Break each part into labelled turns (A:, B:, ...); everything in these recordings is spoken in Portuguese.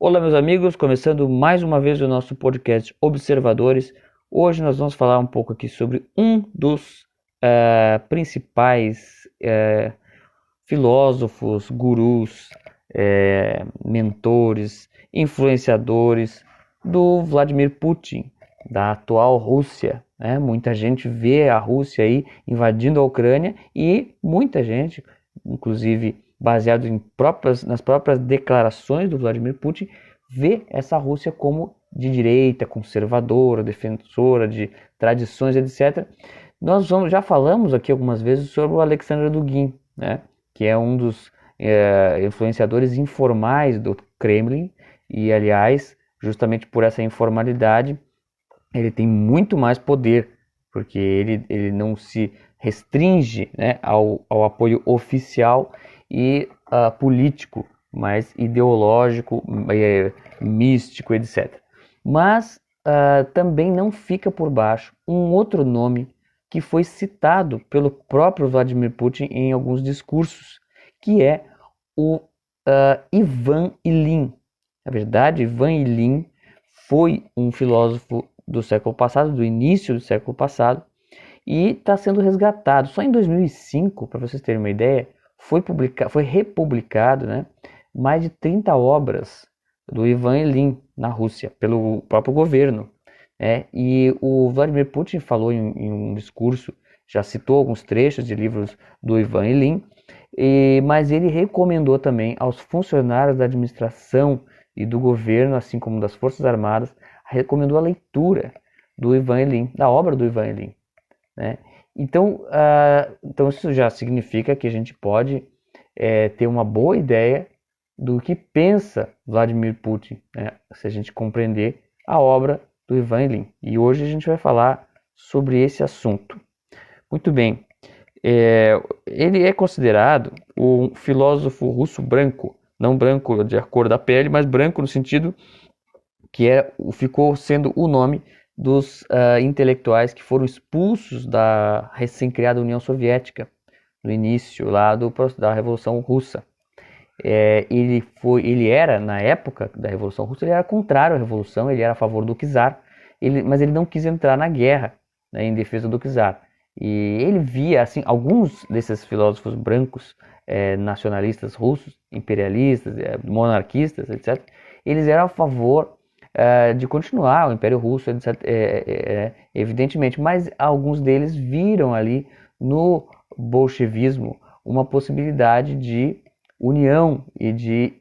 A: Olá, meus amigos, começando mais uma vez o nosso podcast Observadores. Hoje nós vamos falar um pouco aqui sobre um dos principais filósofos, gurus, mentores, influenciadores do Vladimir Putin, da atual Rússia, né? Muita gente vê a Rússia aí invadindo a Ucrânia e muita gente, inclusive baseado nas próprias declarações do Vladimir Putin, vê essa Rússia como de direita, conservadora, defensora de tradições, etc. Já falamos aqui algumas vezes sobre o Alexander Dugin, né? Que é um dos influenciadores informais do Kremlin, e aliás, justamente por essa informalidade, ele tem muito mais poder, porque ele não se restringe, né, ao apoio oficial e político, mas ideológico, místico, etc. Mas também não fica por baixo um outro nome que foi citado pelo próprio Vladimir Putin em alguns discursos, que é o Ivan Ilyin. Na verdade, Ivan Ilyin foi um filósofo do século passado, do início do século passado, e está sendo resgatado. Só em 2005, para vocês terem uma ideia, foi republicado, né, mais de 30 obras do Ivan Ilyin na Rússia, pelo próprio governo. E o Vladimir Putin falou em um discurso, já citou alguns trechos de livros do Ivan Ilyin, mas ele recomendou também aos funcionários da administração e do governo, assim como das Forças Armadas, recomendou a leitura do Ivan Ilyin, da obra do Ivan Ilyin, né? Então isso já significa que a gente pode ter uma boa ideia do que pensa Vladimir Putin, né? Se a gente compreender a obra do Ivan Ilyin. E hoje a gente vai falar sobre esse assunto. Muito bem. Ele é considerado um filósofo russo branco, não branco de cor da pele, mas branco no sentido que ficou sendo o nome dos intelectuais que foram expulsos da recém-criada União Soviética no início lá da Revolução Russa. Ele era, na época da Revolução Russa, ele era contrário à Revolução, ele era a favor do czar, mas ele não quis entrar na guerra, né, em defesa do czar. E ele via, assim, alguns desses filósofos brancos, nacionalistas russos, imperialistas, monarquistas, etc., eles eram a favor de continuar o Império Russo, etc., evidentemente, mas alguns deles viram ali no bolchevismo uma possibilidade de união e de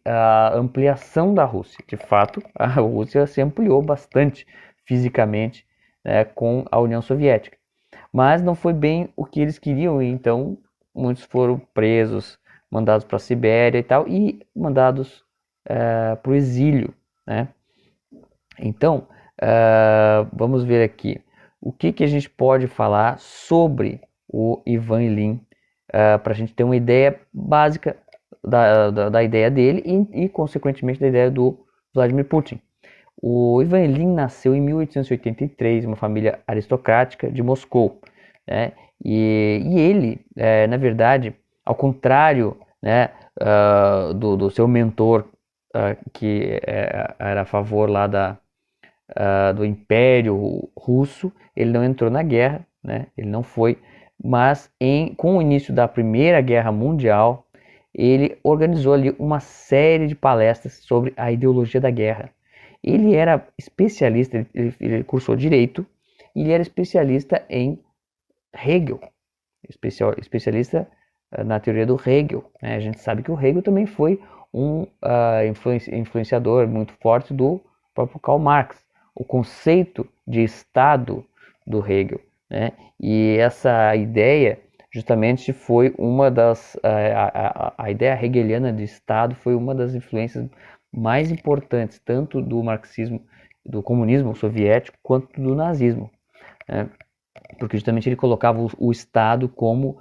A: ampliação da Rússia. De fato, a Rússia se ampliou bastante fisicamente, né, com a União Soviética. Mas não foi bem o que eles queriam, e então muitos foram presos, mandados para a Sibéria e tal, e mandados para o exílio, né? Então, vamos ver aqui o que a gente pode falar sobre o Ivan Ilyin, para a gente ter uma ideia básica da ideia dele e, consequentemente, da ideia do Vladimir Putin. O Ivan Ilyin nasceu em 1883, em uma família aristocrática de Moscou, né? E ele, na verdade, ao contrário, né, do seu mentor, que era a favor lá do Império Russo, ele não entrou na guerra, né? Ele não foi, mas com o início da Primeira Guerra Mundial, ele organizou ali uma série de palestras sobre a ideologia da guerra. Ele era especialista, ele cursou Direito, e ele era especialista em Hegel, especialista na teoria do Hegel, né? A gente sabe que o Hegel também foi um influenciador muito forte do próprio Karl Marx, o conceito de Estado do Hegel, né? E essa ideia justamente foi uma das a ideia hegeliana de Estado foi uma das influências mais importantes tanto do marxismo, do comunismo soviético, quanto do nazismo, né? Porque justamente ele colocava o Estado como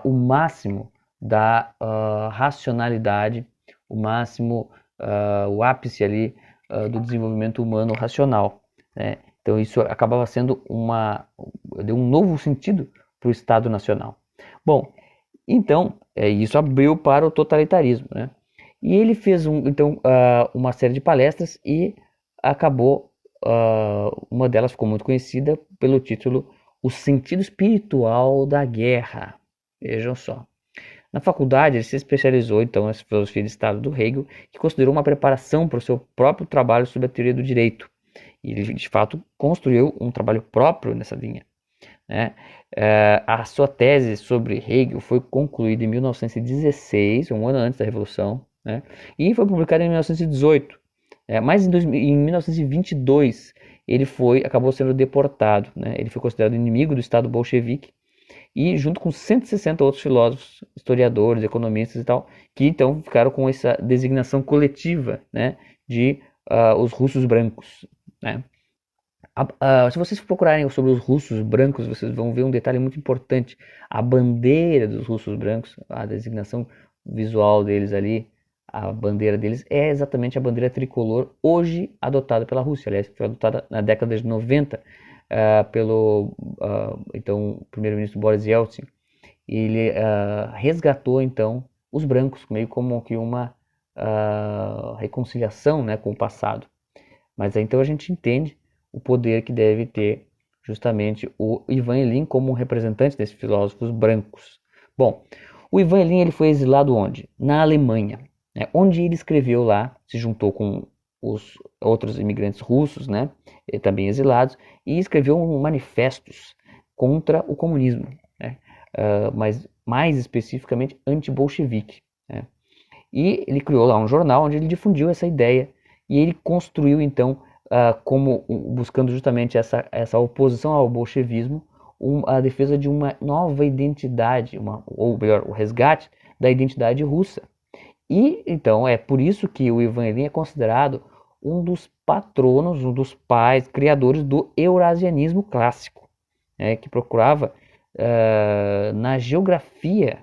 A: o máximo da racionalidade, o máximo, o ápice ali do desenvolvimento humano racional, né? Então isso acabava sendo deu um novo sentido para o Estado Nacional. Bom, então isso abriu para o totalitarismo, né? E ele fez então uma série de palestras e acabou, uma delas ficou muito conhecida pelo título O Sentido Espiritual da Guerra. Vejam só. Na faculdade, ele se especializou então em filosofia de Estado do Hegel, que considerou uma preparação para o seu próprio trabalho sobre a teoria do direito. E ele, de fato, construiu um trabalho próprio nessa linha, né? A sua tese sobre Hegel foi concluída em 1916, um ano antes da Revolução, né? E foi publicada em 1918. Mas em 1922 ele acabou sendo deportado, né? Ele foi considerado inimigo do Estado bolchevique e junto com 160 outros filósofos, historiadores, economistas e tal, que então ficaram com essa designação coletiva, né, de os russos brancos, né? Se vocês procurarem sobre os russos brancos, vocês vão ver um detalhe muito importante. A bandeira dos russos brancos, a designação visual deles ali, a bandeira deles é exatamente a bandeira tricolor hoje adotada pela Rússia. Aliás, foi adotada na década de 90 pelo então primeiro-ministro Boris Yeltsin. Ele resgatou então os brancos, meio como que uma reconciliação, né, com o passado. Mas aí, então a gente entende o poder que deve ter justamente o Ivan Ilyin como um representante desses filósofos brancos. Bom, o Ivan Ilyin ele foi exilado onde? Na Alemanha, né? Onde ele escreveu lá, se juntou com os outros imigrantes russos, né, também exilados, e escreveu manifestos contra o comunismo, né, mas mais especificamente anti-bolchevique, né? E ele criou lá um jornal onde ele difundiu essa ideia e ele construiu então, como buscando justamente essa oposição ao bolchevismo, a defesa de uma nova identidade, ou melhor, o resgate da identidade russa. E então é por isso que o Ivan Ilyin é considerado um dos patronos, um dos pais, criadores do eurasianismo clássico, né, que procurava na geografia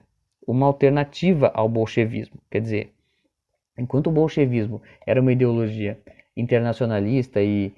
A: uma alternativa ao bolchevismo. Quer dizer, enquanto o bolchevismo era uma ideologia internacionalista e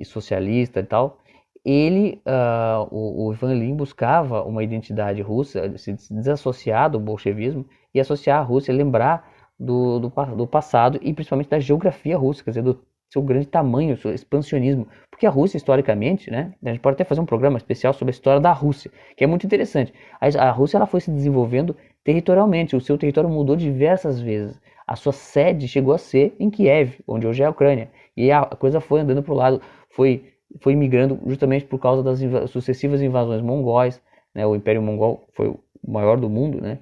A: socialista e tal, o Ivan Ilyin buscava uma identidade russa, se desassociar do bolchevismo e associar a Rússia, lembrar do passado e principalmente da geografia russa, quer dizer, do seu grande tamanho, seu expansionismo. Porque a Rússia, historicamente, né, a gente pode até fazer um programa especial sobre a história da Rússia, que é muito interessante. A Rússia ela foi se desenvolvendo territorialmente, o seu território mudou diversas vezes. A sua sede chegou a ser em Kiev, onde hoje é a Ucrânia. E a coisa foi andando para o lado, foi migrando justamente por causa das sucessivas invasões mongóis, né? O Império Mongol foi o maior do mundo, né?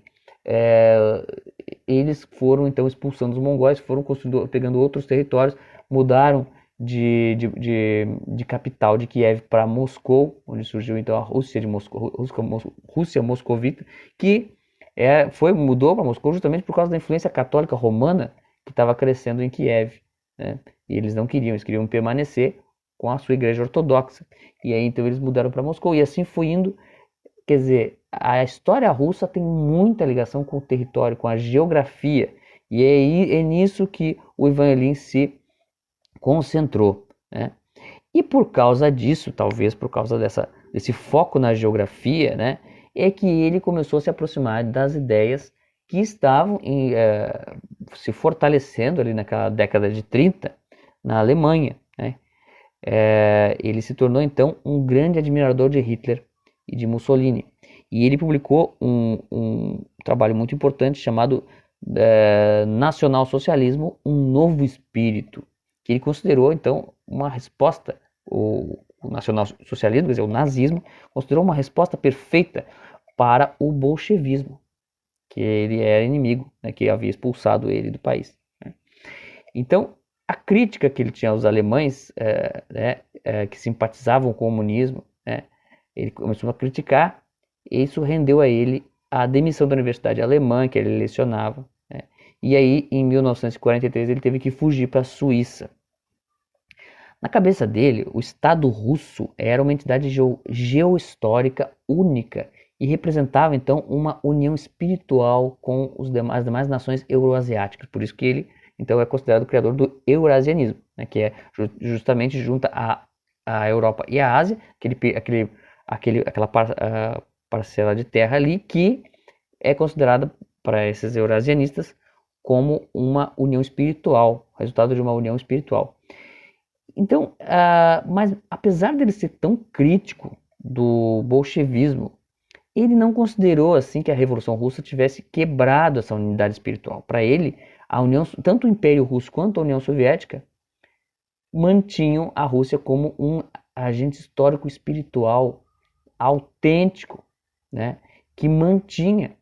A: Eles foram então expulsando os mongóis, foram pegando outros territórios, mudaram de capital de Kiev para Moscou, onde surgiu então a Rússia de Moscou, Rússia Moscovita, que mudou para Moscou justamente por causa da influência católica romana que estava crescendo em Kiev, né? E eles não queriam, eles queriam permanecer com a sua igreja ortodoxa. E aí então eles mudaram para Moscou e assim foi indo. Quer dizer, a história russa tem muita ligação com o território, com a geografia. E é nisso que o Ivan Ilyin se concentrou, né? E por causa disso, talvez por causa desse foco na geografia, né, é que ele começou a se aproximar das ideias que estavam se fortalecendo ali naquela década de 30 na Alemanha, né? Ele se tornou então um grande admirador de Hitler e de Mussolini. E ele publicou um trabalho muito importante chamado Nacionalsocialismo, um Novo Espírito, que ele considerou então uma resposta, o nacionalsocialismo, quer dizer, o nazismo, considerou uma resposta perfeita para o bolchevismo, que ele era inimigo, né, que havia expulsado ele do país, né? Então, a crítica que ele tinha aos alemães, que simpatizavam com o comunismo, né, ele começou a criticar, e isso rendeu a ele a demissão da universidade alemã que ele lecionava, né? E aí, em 1943, ele teve que fugir para a Suíça. Na cabeça dele, o Estado russo era uma entidade geohistórica única e representava então uma união espiritual com as demais nações euroasiáticas. Por isso que ele então é considerado o criador do eurasianismo, né, que é justamente junta a Europa e a Ásia, aquela parcela de terra ali que é considerada para esses eurasianistas como uma união espiritual, resultado de uma união espiritual. Então, mas apesar dele ser tão crítico do bolchevismo, ele não considerou assim que a Revolução Russa tivesse quebrado essa unidade espiritual. Para ele, a União, tanto o Império Russo quanto a União Soviética mantinham a Rússia como um agente histórico espiritual autêntico, né, que mantinha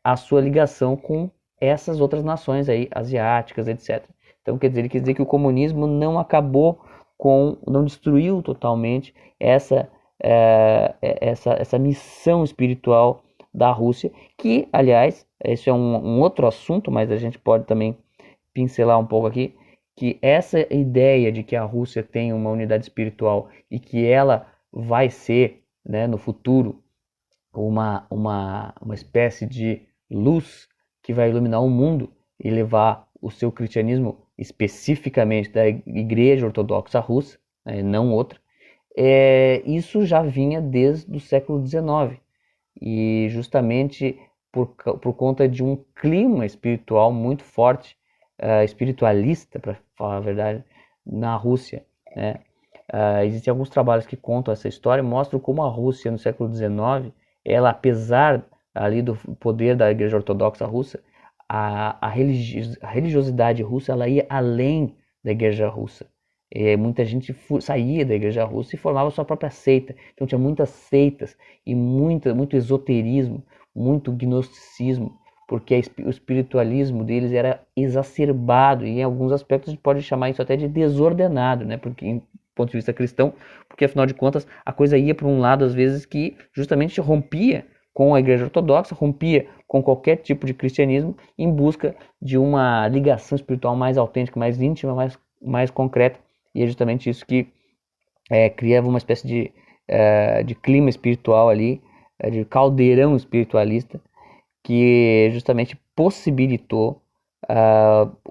A: a sua ligação com essas outras nações aí, asiáticas, etc. Então, ele quer dizer que o comunismo não acabou não destruiu totalmente essa missão espiritual da Rússia, que, aliás, esse é um outro assunto, mas a gente pode também pincelar um pouco aqui, que essa ideia de que a Rússia tem uma unidade espiritual e que ela vai ser, né, no futuro, uma espécie de luz que vai iluminar o mundo e levar o seu cristianismo especificamente da Igreja Ortodoxa Russa, né, não outra, isso já vinha desde o século XIX e justamente por conta de um clima espiritual muito forte, espiritualista, para falar a verdade, na Rússia, né? Existem alguns trabalhos que contam essa história, mostram como a Rússia no século XIX, ela, apesar ali do poder da Igreja Ortodoxa Russa, a religiosidade russa, ela ia além da Igreja Russa. Muita gente saía da Igreja Russa e formava sua própria seita. Então tinha muitas seitas e muito esoterismo, muito gnosticismo, porque o espiritualismo deles era exacerbado e em alguns aspectos a gente pode chamar isso até de desordenado, né? Porque, do ponto de vista cristão, porque afinal de contas a coisa ia para um lado às vezes que justamente rompia com a Igreja Ortodoxa, rompia com qualquer tipo de cristianismo em busca de uma ligação espiritual mais autêntica, mais íntima, mais concreta. E é justamente isso que criava uma espécie de clima espiritual ali, de caldeirão espiritualista, que justamente possibilitou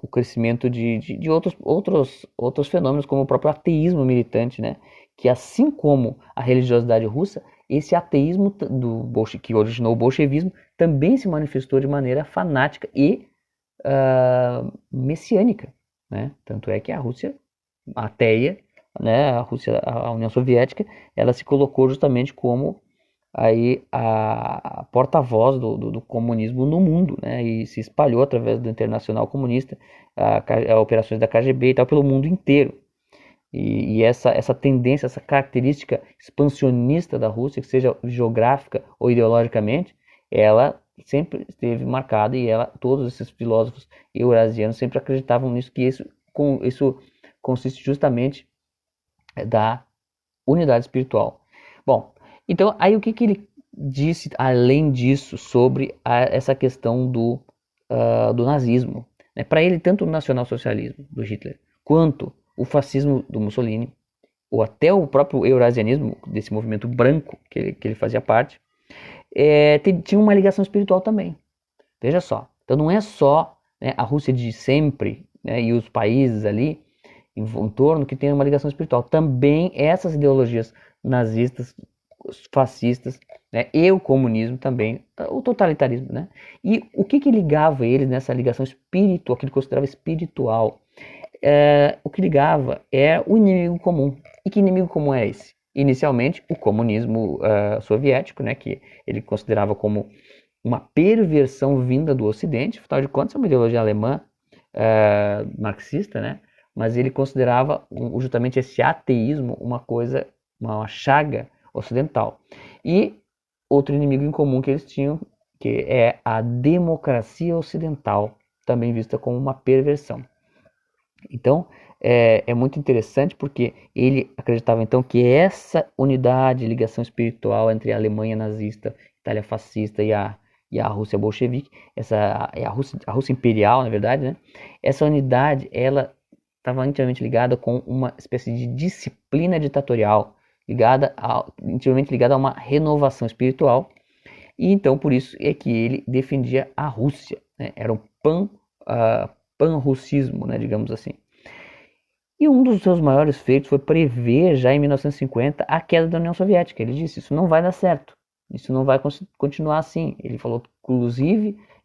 A: o crescimento de outros fenômenos, como o próprio ateísmo militante, né? Que assim como a religiosidade russa, esse ateísmo que originou o bolchevismo também se manifestou de maneira fanática e messiânica, né? Tanto é que a Rússia ateia, né, a União Soviética, ela se colocou justamente como aí a porta-voz do comunismo no mundo, né, e se espalhou através do Internacional Comunista, operações da KGB e tal, pelo mundo inteiro. E essa tendência, essa característica expansionista da Rússia, que seja geográfica ou ideologicamente, ela sempre esteve marcada e todos esses filósofos eurasianos sempre acreditavam nisso, que isso consiste justamente da unidade espiritual. Bom, então aí o que ele disse além disso sobre essa questão do nazismo? Né? Para ele, tanto o nacionalsocialismo do Hitler quanto o fascismo do Mussolini, ou até o próprio eurasianismo, desse movimento branco que ele fazia parte, tinha uma ligação espiritual também. Veja só, então não é só, né, a Rússia de sempre, né, e os países ali em torno que tem uma ligação espiritual. Também essas ideologias nazistas, fascistas, né, e o comunismo também, o totalitarismo, né? E o que ligava eles nessa ligação espiritual, que ele considerava espiritual? O que ligava é o inimigo comum. E que inimigo comum é esse? Inicialmente, o comunismo soviético, né, que ele considerava como uma perversão vinda do Ocidente, afinal de contas é uma ideologia alemã marxista, né? Mas ele considerava justamente esse ateísmo uma chaga ocidental. E outro inimigo em comum que eles tinham, que é a democracia ocidental, também vista como uma perversão. Então, é muito interessante porque ele acreditava então que essa unidade, ligação espiritual entre a Alemanha nazista, Itália fascista e a Rússia bolchevique, a Rússia imperial, na verdade, né? Essa unidade, ela estava intimamente ligada com uma espécie de disciplina ditatorial, intimamente ligada a uma renovação espiritual, e então por isso é que ele defendia a Rússia, né? Era um pan-russismo, né, digamos assim. E um dos seus maiores feitos foi prever já em 1950 a queda da União Soviética. Ele disse, isso não vai dar certo, isso não vai continuar assim. Ele falou,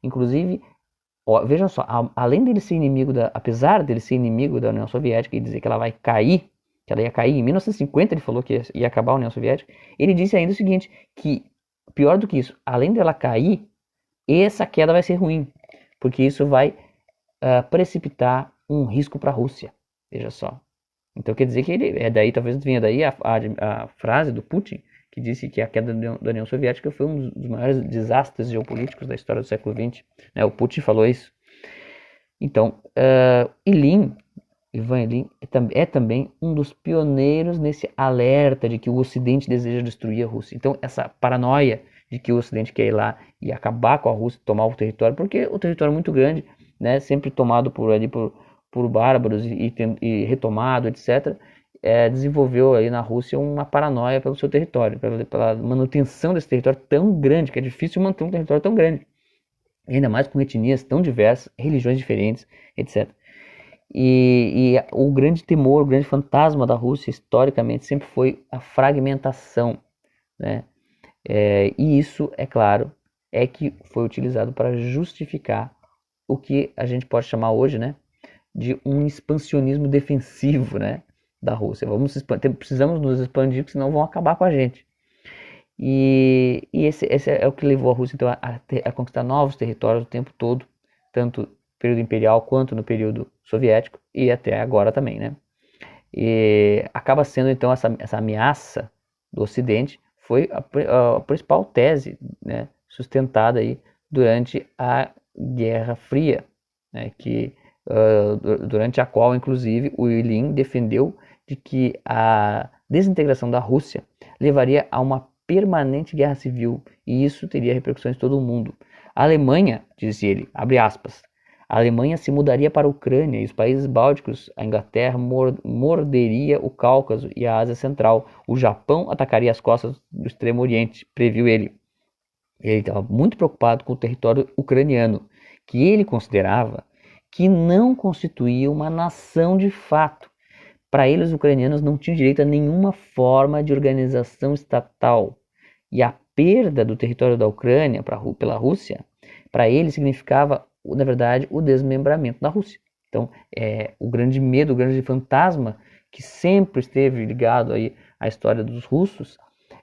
A: inclusive Ó, veja só, além dele ser inimigo apesar dele ser inimigo da União Soviética e dizer que ela vai cair, que ela ia cair em 1950, ele falou que ia acabar a União Soviética, ele disse ainda o seguinte, que pior do que isso, além dela cair, essa queda vai ser ruim, porque isso vai precipitar um risco para a Rússia. Veja só. Então quer dizer que ele é daí, talvez venha daí a frase do Putin, que disse que a queda da União Soviética foi um dos maiores desastres geopolíticos da história do século XX. Né? O Putin falou isso. Então, Ivan Ilyin é também um dos pioneiros nesse alerta de que o Ocidente deseja destruir a Rússia. Então, essa paranoia de que o Ocidente quer ir lá e acabar com a Rússia, tomar o território, porque o território é muito grande, né, sempre tomado por bárbaros e retomado, etc., desenvolveu aí na Rússia uma paranoia pelo seu território, pela manutenção desse território tão grande, que é difícil manter um território tão grande, ainda mais com etnias tão diversas, religiões diferentes, etc. E o grande temor, o grande fantasma da Rússia, historicamente, sempre foi a fragmentação, né? E isso, é claro, é que foi utilizado para justificar o que a gente pode chamar hoje, né, de um expansionismo defensivo, né, da Rússia. Precisamos nos expandir, porque senão vão acabar com a gente. E esse é o que levou a Rússia então, a conquistar novos territórios o tempo todo, tanto no período imperial quanto no período soviético e até agora também, né? E acaba sendo então essa ameaça do Ocidente foi a principal tese, né, sustentada aí durante a Guerra Fria, né, durante a qual inclusive o Ilyin defendeu de que a desintegração da Rússia levaria a uma permanente guerra civil e isso teria repercussões em todo o mundo. A Alemanha, disse ele, abre aspas, a Alemanha se mudaria para a Ucrânia e os países bálticos, a Inglaterra morderia o Cáucaso e a Ásia Central. O Japão atacaria as costas do Extremo Oriente, previu ele. Ele estava muito preocupado com o território ucraniano, que ele considerava que não constituía uma nação de fato. Para ele, os ucranianos não tinham direito a nenhuma forma de organização estatal. E a perda do território da Ucrânia pela Rússia, para ele significava, na verdade, o desmembramento da Rússia. Então, o grande medo, o grande fantasma que sempre esteve ligado aí à história dos russos,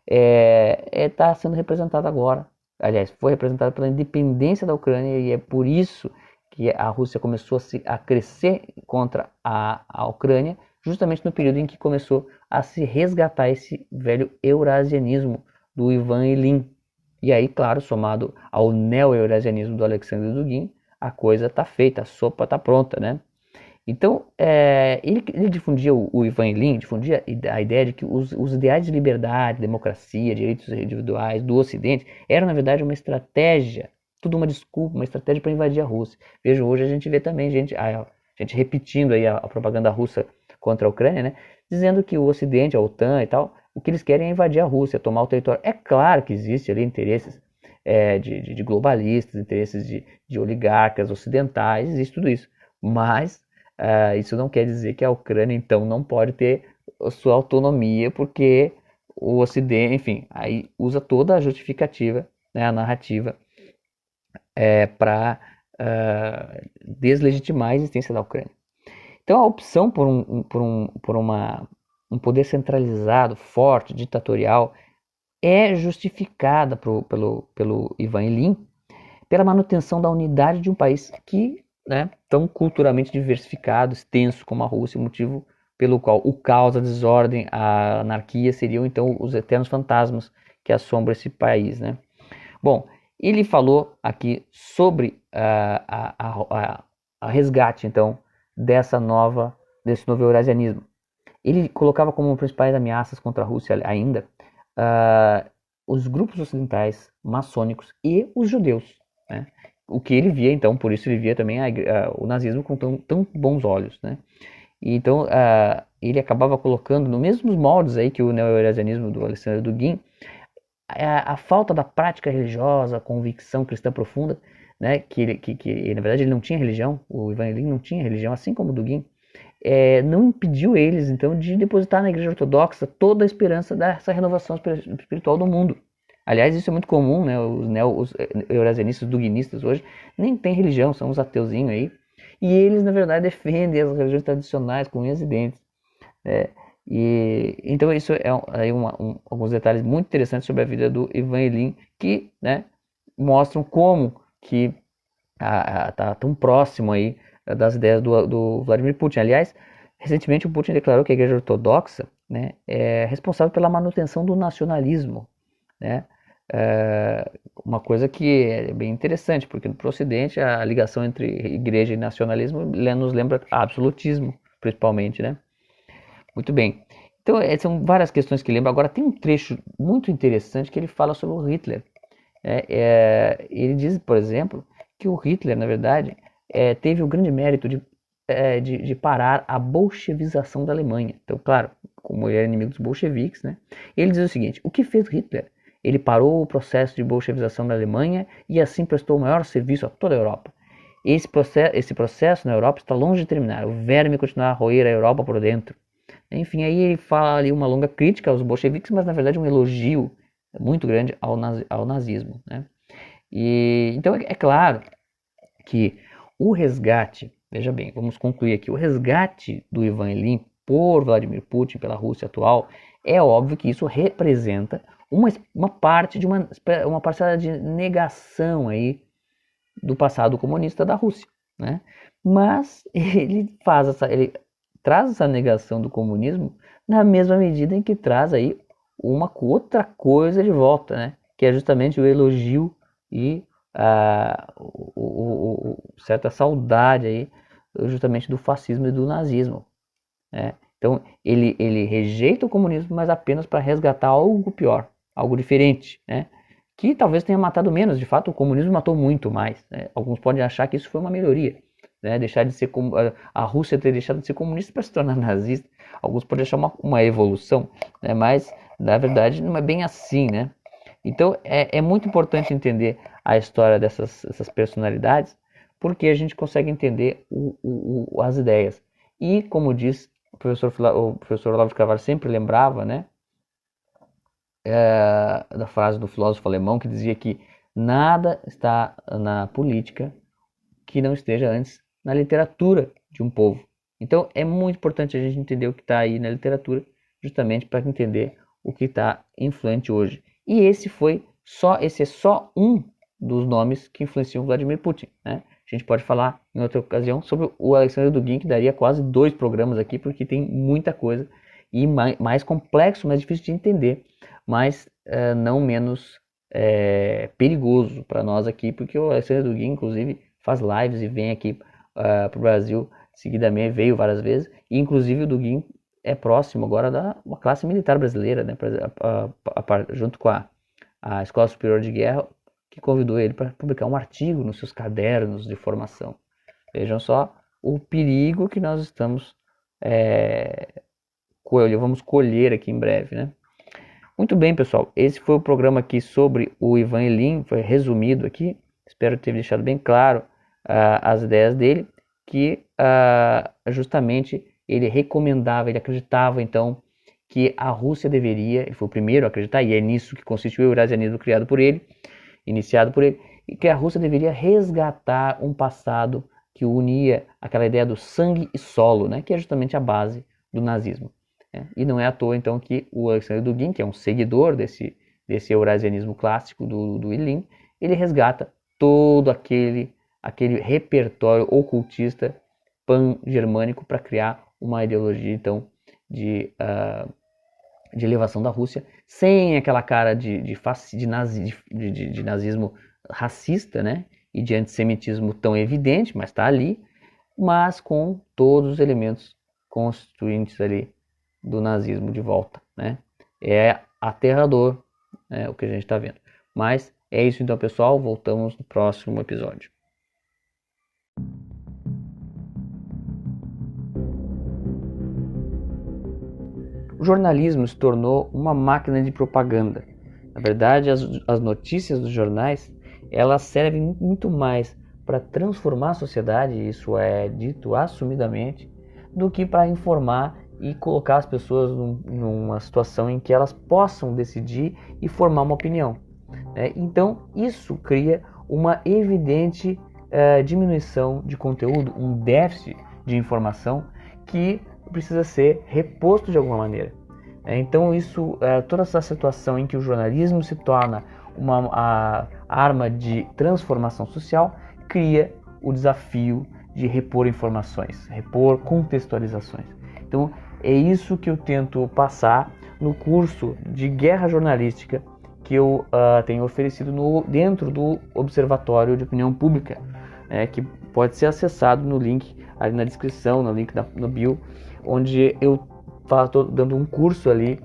A: está sendo representado agora. Aliás, foi representado pela independência da Ucrânia e é por isso que a Rússia começou a crescer contra a Ucrânia, justamente no período em que começou a se resgatar esse velho eurasianismo do Ivan Ilyin. E aí, claro, somado ao neo-eurasianismo do Alexander Dugin, a coisa está feita, a sopa está pronta, né? Então, ele difundia, o Ivan Ilyin difundia a ideia de que os ideais de liberdade, democracia, direitos individuais do Ocidente eram, na verdade, uma estratégia, tudo uma desculpa, uma estratégia para invadir a Rússia. Veja, hoje a gente vê também gente repetindo aí a propaganda russa contra a Ucrânia, né? Dizendo que o Ocidente, a OTAN e tal, o que eles querem é invadir a Rússia, tomar o território. É claro que existe ali interesses de globalistas, interesses de oligarcas ocidentais, existe tudo isso. Mas isso não quer dizer que a Ucrânia, então, não pode ter a sua autonomia, porque o Ocidente, enfim, aí usa toda a justificativa, né, a narrativa, para deslegitimar a existência da Ucrânia. Então, a opção por um poder centralizado, forte, ditatorial, é justificada pelo Ivan Ilyin pela manutenção da unidade de um país que, né, tão culturalmente diversificado, extenso como a Rússia, motivo pelo qual o caos, a desordem, a anarquia seriam então os eternos fantasmas que assombram esse país, né? Bom, ele falou aqui sobre a resgate então desse novo eurasianismo. Ele colocava como principais ameaças contra a Rússia ainda os grupos ocidentais maçônicos e os judeus, né? O que ele via, então, por isso ele via também o nazismo com tão bons olhos, né? E então, ele acabava colocando nos mesmos moldes aí que o neo-eurasianismo do Alexander Dugin, a falta da prática religiosa, a convicção cristã profunda, né? Que na verdade ele não tinha religião, o Ivan Ilyin não tinha religião, assim como o Dugin, não impediu eles, então, de depositar na Igreja Ortodoxa toda a esperança dessa renovação espiritual do mundo. Aliás, isso é muito comum, né? Os eurasianistas, duguinistas hoje, nem tem religião, são uns ateuzinhos aí. E eles, na verdade, defendem as religiões tradicionais com unhas e dentes. Né? E, então, isso é aí alguns detalhes muito interessantes sobre a vida do Ivan Ilyin, que, né, mostram como que está tão próximo aí das ideias do Vladimir Putin. Aliás, recentemente o Putin declarou que a Igreja Ortodoxa, né, é responsável pela manutenção do nacionalismo, né? Uma coisa que é bem interessante, porque para o Ocidente a ligação entre igreja e nacionalismo nos lembra absolutismo, principalmente, né? Muito bem. Então, são várias questões que lembram. Agora, tem um trecho muito interessante que ele fala sobre o Hitler. Ele diz, por exemplo, que o Hitler, na verdade, teve o grande mérito de parar a bolchevização da Alemanha. Então, claro, como ele era inimigo dos bolcheviques, né? Ele diz o seguinte: o que fez Hitler? Ele parou o processo de bolchevização da Alemanha e assim prestou o maior serviço a toda a Europa. Esse processo na Europa está longe de terminar. O verme continuará a roer a Europa por dentro. Enfim, aí ele fala ali uma longa crítica aos bolcheviques, mas na verdade um elogio muito grande ao nazismo, né? E então é claro que o resgate, veja bem, vamos concluir aqui, o resgate do Ivan Ilyin por Vladimir Putin pela Rússia atual, é óbvio que isso representa uma parte de uma parcela de negação aí do passado comunista da Rússia, né? Mas ele traz essa negação do comunismo na mesma medida em que traz aí uma outra coisa de volta, né? Que é justamente o elogio e certa saudade aí, justamente do fascismo e do nazismo, né? Então ele rejeita o comunismo, mas apenas para resgatar algo pior, algo diferente, né? Que talvez tenha matado menos. De fato, o comunismo matou muito mais, né? Alguns podem achar que isso foi uma melhoria, né? Deixar de ser a Rússia ter deixado de ser comunista para se tornar nazista. Alguns podem achar uma evolução, né? Mas na verdade não é bem assim, né? Então é muito importante entender a história dessas personalidades, porque a gente consegue entender as ideias. E como diz o professor Olavo de Carvalho sempre lembrava, né? Da frase do filósofo alemão que dizia que nada está na política que não esteja antes na literatura de um povo. Então é muito importante a gente entender o que está aí na literatura, justamente para entender o que está influente hoje. E esse é só um dos nomes que influenciam Vladimir Putin, né? A gente pode falar em outra ocasião sobre o Alexander Dugin, que daria quase 2 programas aqui, porque tem muita coisa e mais complexo, mais difícil de entender, mas não menos perigoso para nós aqui, porque o Alexander Dugin, inclusive, faz lives e vem aqui para o Brasil seguidamente, veio várias vezes, e inclusive o Dugin é próximo agora da classe militar brasileira, né, junto com a Escola Superior de Guerra, que convidou ele para publicar um artigo nos seus cadernos de formação. Vejam só o perigo que nós estamos vamos colher aqui em breve, né? Muito bem, pessoal, esse foi o programa aqui sobre o Ivan Ilyin, foi resumido aqui, espero ter deixado bem claro as ideias dele, que justamente ele recomendava, ele acreditava então que a Rússia deveria, ele foi o primeiro a acreditar, e é nisso que consiste o eurasianismo criado por ele, iniciado por ele, e que a Rússia deveria resgatar um passado que unia aquela ideia do sangue e solo, né, que é justamente a base do nazismo. E não é à toa então que o Alexander Dugin, que é um seguidor desse eurasianismo clássico do Ilyin, ele resgata todo aquele repertório ocultista pan-germânico para criar uma ideologia então de elevação da Rússia, sem aquela cara de nazismo racista, né? E de antissemitismo tão evidente, mas está ali, mas com todos os elementos constituintes ali do nazismo de volta, né? É aterrador, né, o que a gente está vendo. Mas é isso então, pessoal. Voltamos no próximo episódio. O jornalismo se tornou uma máquina de propaganda. Na verdade, as notícias dos jornais, elas servem muito mais para transformar a sociedade, isso é dito assumidamente, do que para informar e colocar as pessoas numa situação em que elas possam decidir e formar uma opinião. né? Então, isso cria uma evidente diminuição de conteúdo, um déficit de informação que precisa ser reposto de alguma maneira. Então, toda essa situação em que o jornalismo se torna a arma de transformação social, cria o desafio de repor informações, repor contextualizações. Então, é isso que eu tento passar no curso de guerra jornalística que eu tenho oferecido dentro do Observatório de Opinião Pública, que pode ser acessado no link ali na descrição, no link no bio, onde eu estou dando um curso ali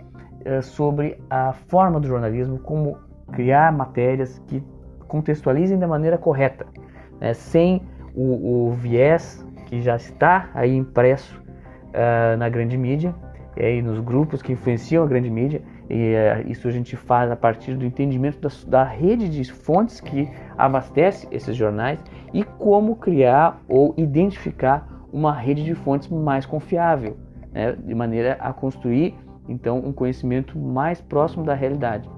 A: sobre a forma do jornalismo, como criar matérias que contextualizem da maneira correta, sem o viés que já está aí impresso na grande mídia, e nos grupos que influenciam a grande mídia. E isso a gente faz a partir do entendimento da rede de fontes que abastece esses jornais e como criar ou identificar uma rede de fontes mais confiável, de maneira a construir então um conhecimento mais próximo da realidade.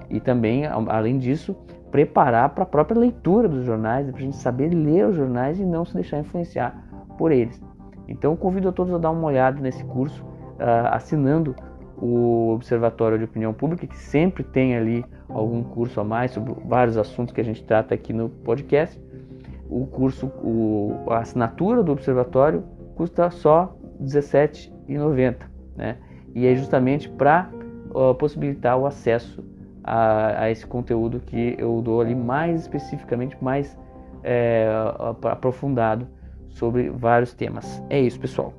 A: E também, além disso, preparar para a própria leitura dos jornais, para a gente saber ler os jornais e não se deixar influenciar por eles. Então, convido a todos a dar uma olhada nesse curso, assinando o Observatório de Opinião Pública, que sempre tem ali algum curso a mais sobre vários assuntos que a gente trata aqui no podcast. O curso, a assinatura do Observatório custa só R$ 17,90, E é justamente para possibilitar o acesso a esse conteúdo que eu dou ali mais especificamente, mais aprofundado sobre vários temas. É isso, pessoal.